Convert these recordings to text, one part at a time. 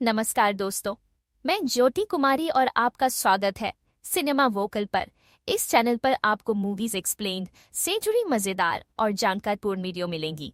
नमस्कार दोस्तों, मैं ज्योति कुमारी और आपका स्वागत है सिनेमा वोकल पर। इस चैनल पर आपको मूवीज एक्सप्लेन्ड से जुड़ी मजेदार और जानकारपूर्ण वीडियो मिलेंगी।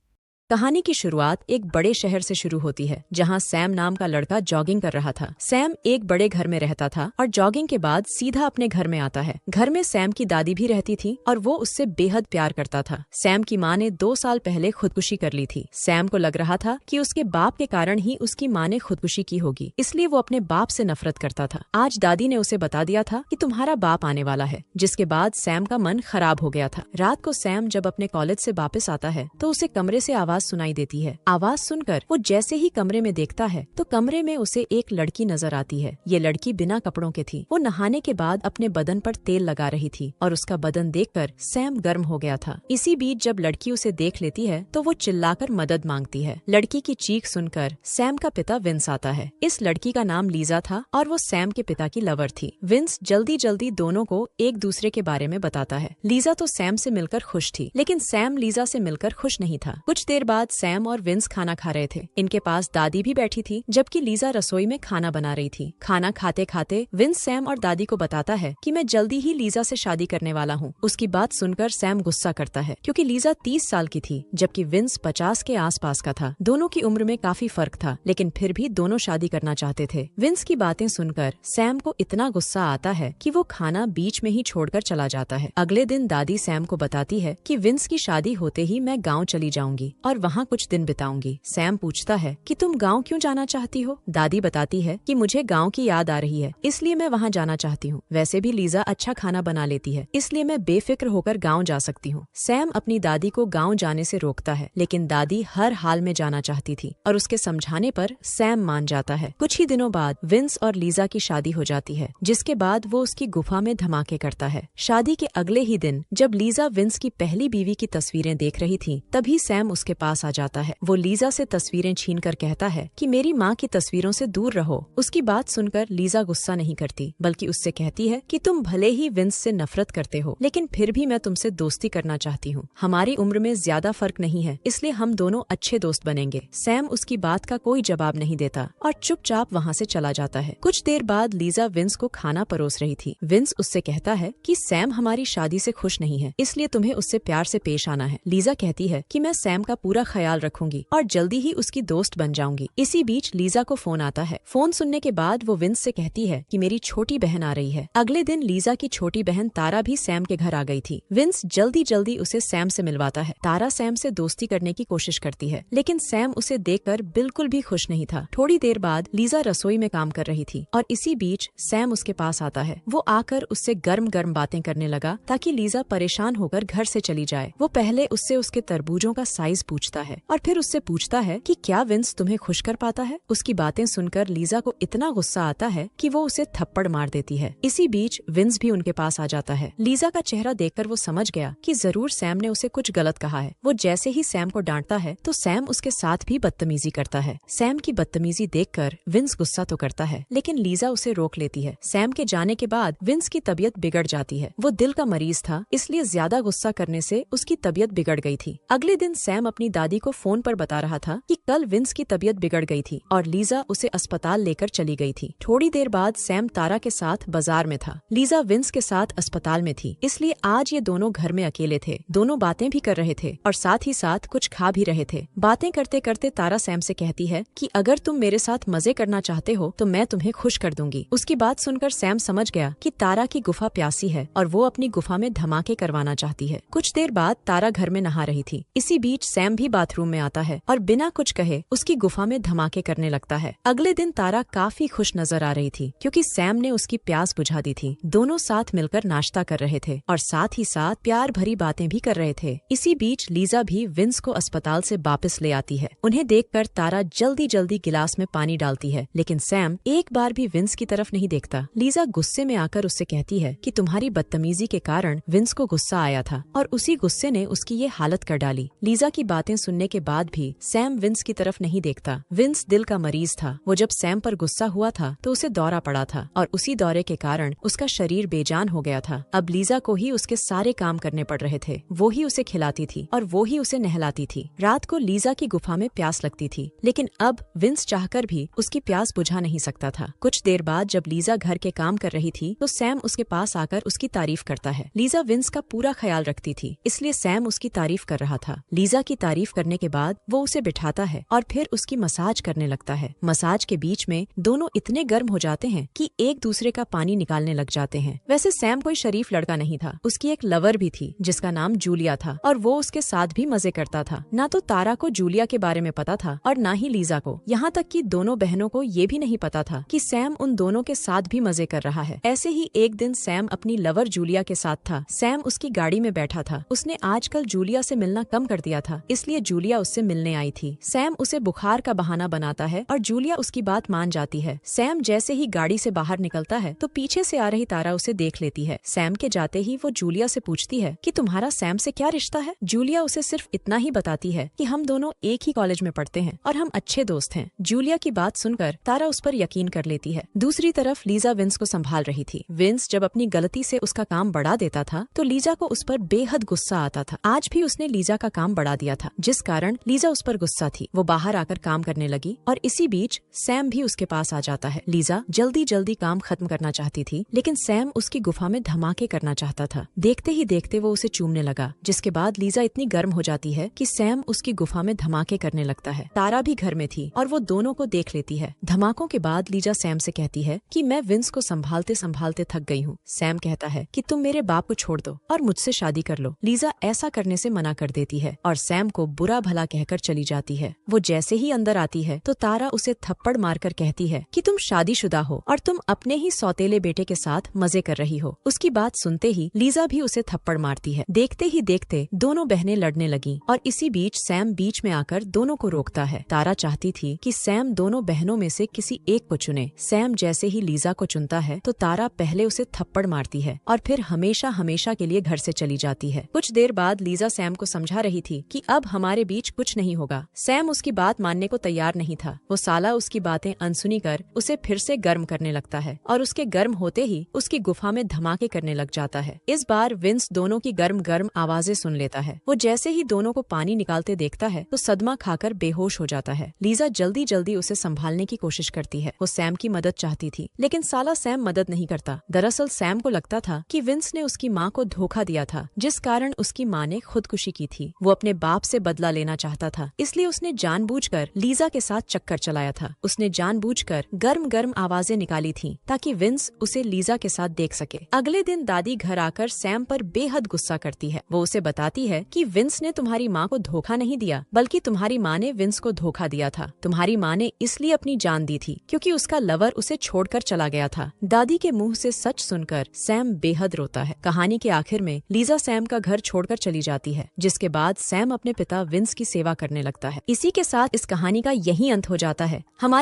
कहानी की शुरुआत एक बड़े शहर से शुरू होती है, जहां सैम नाम का लड़का जॉगिंग कर रहा था। सैम एक बड़े घर में रहता था और जॉगिंग के बाद सीधा अपने घर में आता है। घर में सैम की दादी भी रहती थी और वो उससे बेहद प्यार करता था। सैम की माँ ने 2 साल पहले खुदकुशी कर ली थी। सैम को लग रहा था कि उसके बाप के कारण ही उसकी माँ ने खुदकुशी की होगी, इसलिए वो अपने बाप से नफरत करता था। आज दादी ने उसे बता दिया था कि तुम्हारा बाप आने वाला है, जिसके बाद सैम का मन खराब हो गया था। रात को सैम जब अपने कॉलेज से वापस आता है तो उसे कमरे से आवाज सुनाई देती है। आवाज सुनकर वो जैसे ही कमरे में देखता है तो कमरे में उसे एक लड़की नजर आती है। ये लड़की बिना कपड़ों के थी। वो नहाने के बाद अपने बदन पर तेल लगा रही थी और उसका बदन देखकर सैम गर्म हो गया था। इसी बीच जब लड़की उसे देख लेती है तो वो चिल्लाकर मदद मांगती है। लड़की की चीख सुनकर सैम का पिता विंस आता है। इस लड़की का नाम लीजा था और वो सैम के पिता की लवर थी। विंस जल्दी जल्दी दोनों को एक दूसरे के बारे में बताता है। लीजा तो सैम से मिलकर खुश थी, लेकिन सैम लीजा से मिलकर खुश नहीं था। कुछ देर बाद सैम और विंस खाना खा रहे थे। इनके पास दादी भी बैठी थी, जबकि लीजा रसोई में खाना बना रही थी। खाना खाते खाते विंस सैम और दादी को बताता है कि मैं जल्दी ही लीजा से शादी करने वाला हूँ। उसकी बात सुनकर सैम गुस्सा करता है, क्योंकि लीजा 30 साल की थी, जबकि विंस 50 के आसपास का था। दोनों की उम्र में काफी फर्क था, लेकिन फिर भी दोनों शादी करना चाहते थे। विंस की बातें सुनकर सैम को इतना गुस्सा आता है कि वो खाना बीच में ही छोड़कर चला जाता है। अगले दिन दादी सैम को बताती है कि विंस की शादी होते ही मैं गाँव चली जाऊंगी और वहाँ कुछ दिन बिताऊंगी। सैम पूछता है कि तुम गांव क्यों जाना चाहती हो? दादी बताती है कि मुझे गांव की याद आ रही है, इसलिए मैं वहां जाना चाहती हूँ। वैसे भी लीजा अच्छा खाना बना लेती है, इसलिए मैं बेफिक्र होकर गांव जा सकती हूँ। सैम अपनी दादी को गांव जाने से रोकता है, लेकिन दादी हर हाल में जाना चाहती थी और उसके समझाने पर सैम मान जाता है। कुछ ही दिनों बाद विंस और लीजा की शादी हो जाती है, जिसके बाद वो उसकी गुफा में धमाके करता है। शादी के अगले ही दिन जब लीजा विंस की पहली बीवी की तस्वीरें देख रही थी, तभी सैम उसके पास आ जाता है। वो लीजा से तस्वीरें छीनकर कहता है कि मेरी माँ की तस्वीरों से दूर रहो। उसकी बात सुनकर लीजा गुस्सा नहीं करती, बल्कि उससे कहती है कि तुम भले ही विंस से नफरत करते हो, लेकिन फिर भी मैं तुमसे दोस्ती करना चाहती हूँ। हमारी उम्र में ज्यादा फर्क नहीं है, इसलिए हम दोनों अच्छे दोस्त बनेंगे। सैम उसकी बात का कोई जवाब नहीं देता और चुपचाप वहाँ से चला जाता है। कुछ देर बाद लीजा विंस को खाना परोस रही थी। विंस उससे कहता है कि सैम हमारी शादी से खुश नहीं है, इसलिए तुम्हें उससे प्यार से पेश आना है। लीजा कहती है कि मैं सैम का पूरा ख्याल रखूंगी और जल्दी ही उसकी दोस्त बन जाऊंगी। इसी बीच लीजा को फोन आता है। फोन सुनने के बाद वो विंस से कहती है कि मेरी छोटी बहन आ रही है। अगले दिन लीजा की छोटी बहन तारा भी सैम के घर आ गई थी। विंस जल्दी जल्दी उसे सैम से मिलवाता है। तारा सैम से दोस्ती करने की कोशिश करती है, लेकिन सैम उसे देखकर बिल्कुल भी खुश नहीं था। थोड़ी देर बाद लीजा रसोई में काम कर रही थी और इसी बीच सैम उसके पास आता है। वो आकर उससे गर्म गर्म बातें करने लगा ताकि लीजा परेशान होकर घर से चली जाए। वो पहले उससे उसके तरबूजों का साइज पूछता है और फिर उससे पूछता है कि क्या विंस तुम्हें खुश कर पाता है? उसकी बातें सुनकर लीजा को इतना गुस्सा आता है कि वो उसे थप्पड़ मार देती है। इसी बीच विंस भी उनके पास आ जाता है। लीजा का चेहरा देखकर वो समझ गया कि जरूर सैम ने उसे कुछ गलत कहा है। वो जैसे ही सैम को डांटता है तो सैम उसके साथ भी बदतमीजी करता है। सैम की बदतमीजी देखकर विंस गुस्सा तो करता है, लेकिन लीजा उसे रोक लेती है। सैम के जाने के बाद विंस की तबीयत बिगड़ जाती है। वो दिल का मरीज था, इसलिए ज्यादा गुस्सा करने से उसकी तबीयत बिगड़ गई थी। अगले दिन सैम अपनी दादी को फोन पर बता रहा था कि कल विंस की तबीयत बिगड़ गई थी और लीजा उसे अस्पताल लेकर चली गई थी। थोड़ी देर बाद सैम तारा के साथ बाजार में था। लीजा विंस के साथ अस्पताल में थी, इसलिए आज ये दोनों घर में अकेले थे। दोनों बातें भी कर रहे थे और साथ ही साथ कुछ खा भी रहे थे। बातें करते करते तारा सैम से कहती है कि अगर तुम मेरे साथ मजे करना चाहते हो तो मैं तुम्हें खुश कर दूंगी। उसकी बात सुनकर सैम समझ गया कि तारा की गुफा प्यासी है और वो अपनी गुफा में धमाके करवाना चाहती है। कुछ देर बाद तारा घर में नहा रही थी। इसी बीच सैम भी बाथरूम में आता है और बिना कुछ कहे उसकी गुफा में धमाके करने लगता है। अगले दिन तारा काफी खुश नजर आ रही थी, क्योंकि सैम ने उसकी प्यास बुझा दी थी। दोनों साथ मिलकर नाश्ता कर रहे थे और साथ ही साथ प्यार भरी बातें भी कर रहे थे। इसी बीच लीजा भी विंस को अस्पताल से वापस ले आती है। उन्हें देखकर तारा जल्दी जल्दी गिलास में पानी डालती है, लेकिन सैम एक बार भी विंस की तरफ नहीं देखता। लीजा गुस्से में आकर उससे कहती है कि तुम्हारी बदतमीजी के कारण विंस को गुस्सा आया था और उसी गुस्से ने उसकी ये हालत कर डाली। लीजा की बातें बातें सुनने के बाद भी सैम विंस की तरफ नहीं देखता। विंस दिल का मरीज था। वो जब सैम पर गुस्सा हुआ था तो उसे दौरा पड़ा था और उसी दौरे के कारण उसका शरीर बेजान हो गया था। अब लीजा को ही उसके सारे काम करने पड़ रहे थे। वो ही उसे खिलाती थी और वो ही उसे नहलाती थी। रात को लीजा की गुफा में प्यास लगती थी, लेकिन अब विंस चाहकर भी उसकी प्यास बुझा नहीं सकता था। कुछ देर बाद जब लीजा घर के काम कर रही थी तो सैम उसके पास आकर उसकी तारीफ करता है। लीजा विंस का पूरा ख्याल रखती थी, इसलिए सैम उसकी तारीफ कर रहा था। लीजा की तारीफ करने के बाद वो उसे बिठाता है और फिर उसकी मसाज करने लगता है। मसाज के बीच में दोनों इतने गर्म हो जाते हैं कि एक दूसरे का पानी निकालने लग जाते हैं। वैसे सैम कोई शरीफ लड़का नहीं था। उसकी एक लवर भी थी जिसका नाम जूलिया था और वो उसके साथ भी मजे करता था। ना तो तारा को जूलिया के बारे में पता था और ना ही लीजा को। यहाँ तक कि दोनों बहनों को ये भी नहीं पता था कि सैम उन दोनों के साथ भी मजे कर रहा है। ऐसे ही एक दिन सैम अपनी लवर जूलिया के साथ था। सैम उसकी गाड़ी में बैठा था। उसने आजकल जूलिया से मिलना कम कर दिया था, इसलिए जूलिया उससे मिलने आई थी। सैम उसे बुखार का बहाना बनाता है और जूलिया उसकी बात मान जाती है। सैम जैसे ही गाड़ी से बाहर निकलता है तो पीछे से आ रही तारा उसे देख लेती है। सैम के जाते ही वो जूलिया से पूछती है कि तुम्हारा सैम से क्या रिश्ता है। जूलिया उसे सिर्फ इतना ही बताती है कि हम दोनों एक ही कॉलेज में पढ़ते हैं और हम अच्छे दोस्त हैं। जूलिया की बात सुनकर तारा उस पर यकीन कर लेती है। दूसरी तरफ लीजा विंस को संभाल रही थी। विंस जब अपनी गलती से उसका काम बढ़ा देता था तो लीजा को उस पर बेहद गुस्सा आता था। आज भी उसने लीजा का काम बढ़ा दिया था, जिस कारण लीजा उस पर गुस्सा थी। वो बाहर आकर काम करने लगी और इसी बीच सैम भी उसके पास आ जाता है। लीजा जल्दी जल्दी काम खत्म करना चाहती थी, लेकिन सैम उसकी गुफा में धमाके करना चाहता था। देखते ही देखते वो उसे चूमने लगा, जिसके बाद लीजा इतनी गर्म हो जाती है कि सैम उसकी गुफा में धमाके करने लगता है। तारा भी घर में थी और वो दोनों को देख लेती है। धमाकों के बाद लीजा सैम से कहती है कि मैं विंस को संभालते संभालते थक गई हूँ। सैम कहता है कि तुम मेरे बाप को छोड़ दो और मुझसे शादी कर लो। लीजा ऐसा करने से मना कर देती है और सैम को बुरा भला कहकर चली जाती है। वो जैसे ही अंदर आती है तो तारा उसे थप्पड़ मारकर कहती है कि तुम शादीशुदा हो और तुम अपने ही सौतेले बेटे के साथ मजे कर रही हो। उसकी बात सुनते ही लीजा भी उसे थप्पड़ मारती है। देखते ही देखते दोनों बहनें लड़ने लगीं और इसी बीच सैम बीच में आकर दोनों को रोकता है। तारा चाहती थी कि सैम दोनों बहनों में से किसी एक को चुने। सैम जैसे ही लीजा को चुनता है तो तारा पहले उसे थप्पड़ मारती है और फिर हमेशा हमेशा के लिए घर से चली जाती है। कुछ देर बाद लीजा सैम को समझा रही थी कि अब हमारे बीच कुछ नहीं होगा। सैम उसकी बात मानने को तैयार नहीं था। वो साला उसकी बातें अनसुनी कर उसे फिर से गर्म करने लगता है और उसके गर्म होते ही उसकी गुफा में धमाके करने लग जाता है। इस बार विंस दोनों की गर्म गर्म आवाजें सुन लेता है। वो जैसे ही दोनों को पानी निकालते देखता है तो सदमा खाकर बेहोश हो जाता है। लीजा जल्दी जल्दी उसे संभालने की कोशिश करती है। वो सैम की मदद चाहती थी, लेकिन साला सैम मदद नहीं करता। दरअसल सैम को लगता था कि विंस ने उसकी माँ को धोखा दिया था, जिस कारण उसकी माँ ने खुदकुशी की थी। वो अपने बाप से बदला लेना चाहता था, इसलिए उसने जानबूझकर लीजा के साथ चक्कर चलाया था। उसने जानबूझकर गर्म गर्म आवाजें निकाली थी ताकि विंस उसे लीजा के साथ देख सके। अगले दिन दादी घर आकर सैम पर बेहद गुस्सा करती है। वो उसे बताती है कि विंस ने तुम्हारी माँ को धोखा नहीं दिया, बल्कि तुम्हारी माँ ने विंस को धोखा दिया था। तुम्हारी माँ ने इसलिए अपनी जान दी थी क्योंकि उसका लवर उसे छोड़कर चला गया था। दादी के मुंह से सच सुनकर सैम बेहद रोता है। कहानी के आखिर में लीजा सैम का घर छोड़कर चली जाती है, जिसके बाद सैम अपने पिता विंस की सेवा करने लगता है। इसी के साथ इस कहानी का यही अंत हो जाता है। हमारी